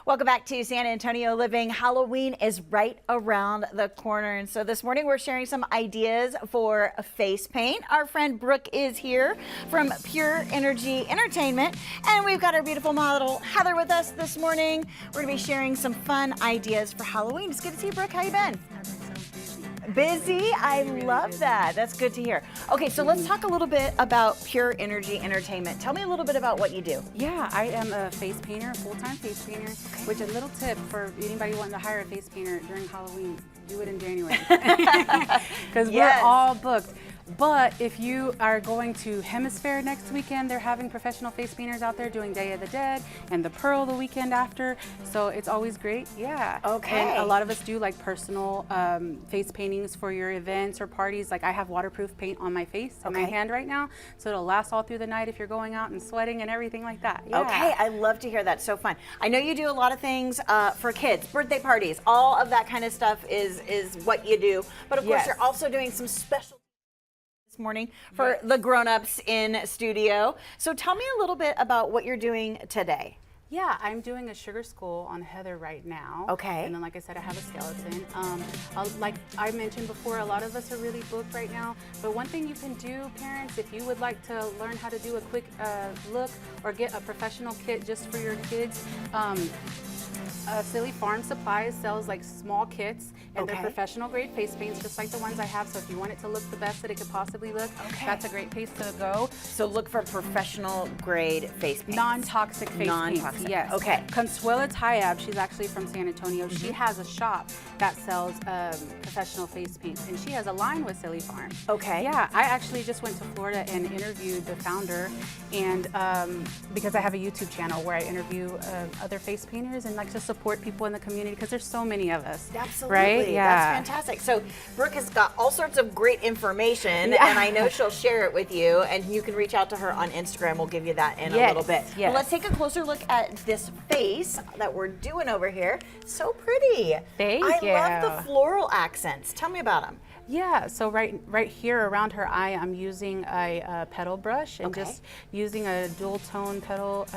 Welcome back to San Antonio Living. Halloween is right around the corner, and so this morning we're sharing some ideas for face paint. Our friend Brooke is here from Pure Energy Entertainment, and we've got our beautiful model Heather with us this morning. We're going to be sharing some fun ideas for Halloween. It's good to see you, Brooke. How you been? Busy? I love that. That's good to hear. Okay, so let's talk a little bit about Pure Energy Entertainment. Tell me a little bit about what you do. Yeah, I am a face painter, full-time face painter, which a little tip for anybody wanting to hire a face painter during Halloween, do it in January. Because we're all booked. But if you are going to Hemisphere next weekend, they're having professional face painters out there doing Day of the Dead and the Pearl the weekend after. So it's always great. Yeah. Okay. And a lot of us do like personal face paintings for your events or parties. Like I have waterproof paint on my face and my hand right now. So it'll last all through the night if you're going out and sweating and everything like that. Yeah. Okay, I love to hear that. So fun. I know you do a lot of things for kids, birthday parties, all of that kind of stuff is what you do. But of course, you're also doing some special morning for the grown-ups in studio. So tell me a little bit about what you're doing today. Yeah, I'm doing a sugar skull on Heather right now. Okay. And then, like I said, I have a skeleton. Like I mentioned before, a lot of us are really booked right now. But one thing you can do, parents, if you would like to learn how to do a quick look or get a professional kit just for your kids, Silly Farm Supplies sells like small kits, and they're professional grade face paints just like the ones I have. So if you want it to look the best that it could possibly look, that's a great place to go. So look for professional grade face paints. Non-toxic face paints. Yes. Okay. Consuela Tayab, she's actually from San Antonio. She has a shop that sells professional face paints, and she has a line with Silly Farm. Okay. Yeah, I actually just went to Florida and interviewed the founder, and because I have a YouTube channel where I interview other face painters and like to support people in the community because there's so many of us. Absolutely. Right? Yeah. That's fantastic. So Brooke has got all sorts of great information, and I know she'll share it with you, and you can reach out to her on Instagram. We'll give you that in a little bit. Well, let's take a closer look at this face that we're doing over here. So pretty. Thank you. I love the floral accents. Tell me about them. Yeah, so right here around her eye, I'm using a petal brush and just using a dual tone petal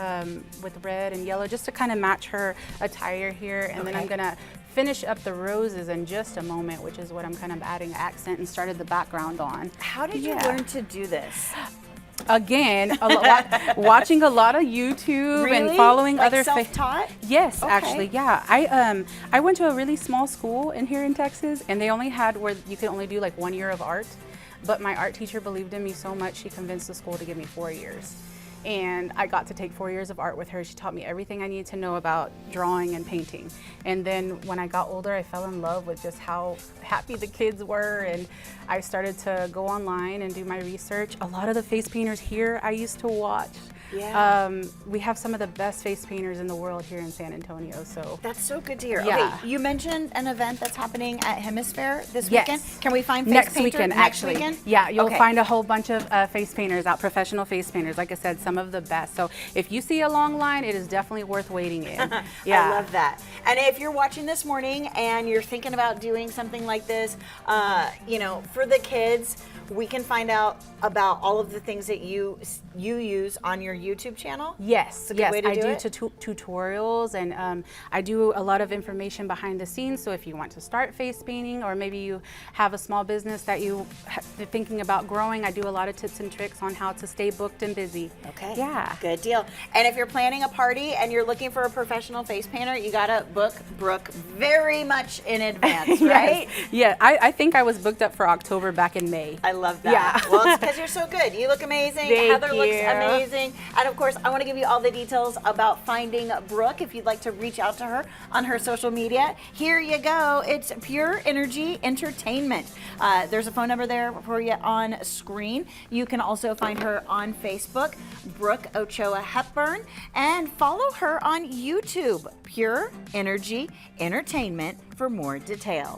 with red and yellow just to kind of match her attire here. And then I'm gonna finish up the roses in just a moment, which is what I'm kind of adding accent and started the background on. How did you learn to do this? Again, watching a lot of YouTube and following other self-taught? Yes, actually, yeah. I went to a really small school in here in Texas, and they only had where you could only do like 1 year of art. But my art teacher believed in me so much, she convinced the school to give me 4 years. And I got to take 4 years of art with her. She taught me everything I needed to know about drawing and painting. And then when I got older, I fell in love with just how happy the kids were, and I started to go online and do my research. A lot of the face painters here I used to watch. We have some of the best face painters in the world here in San Antonio. So that's so good to hear. Yeah. Okay, you mentioned an event that's happening at Hemisphere this weekend. Can we find face next painter weekend? Next weekend? Yeah, you'll find a whole bunch of face painters out, professional face painters. Like I said, some of the best. So if you see a long line, it is definitely worth waiting in. I love that. And if you're watching this morning and you're thinking about doing something like this, you know, for the kids, we can find out about all of the things that you use on your YouTube channel. Yes, I do it? tutorials, and I do a lot of information behind the scenes. So if you want to start face painting, or maybe you have a small business that you're thinking about growing, I do a lot of tips and tricks on how to stay booked and busy. Okay. Yeah. Good deal. And if you're planning a party and you're looking for a professional face painter, you gotta book Brooke very much in advance, right? Yeah, I think I was booked up for October back in May. I love that. Yeah. Well, it's because you're so good. You look amazing. Heather looks amazing. And of course, I want to give you all the details about finding Brooke if you'd like to reach out to her on her social media. Here you go. It's Pure Energy Entertainment. There's a phone number there for you on screen. You can also find her on Facebook, Brooke Ochoa Hepburn, and follow her on YouTube, Pure Energy Entertainment, for more details.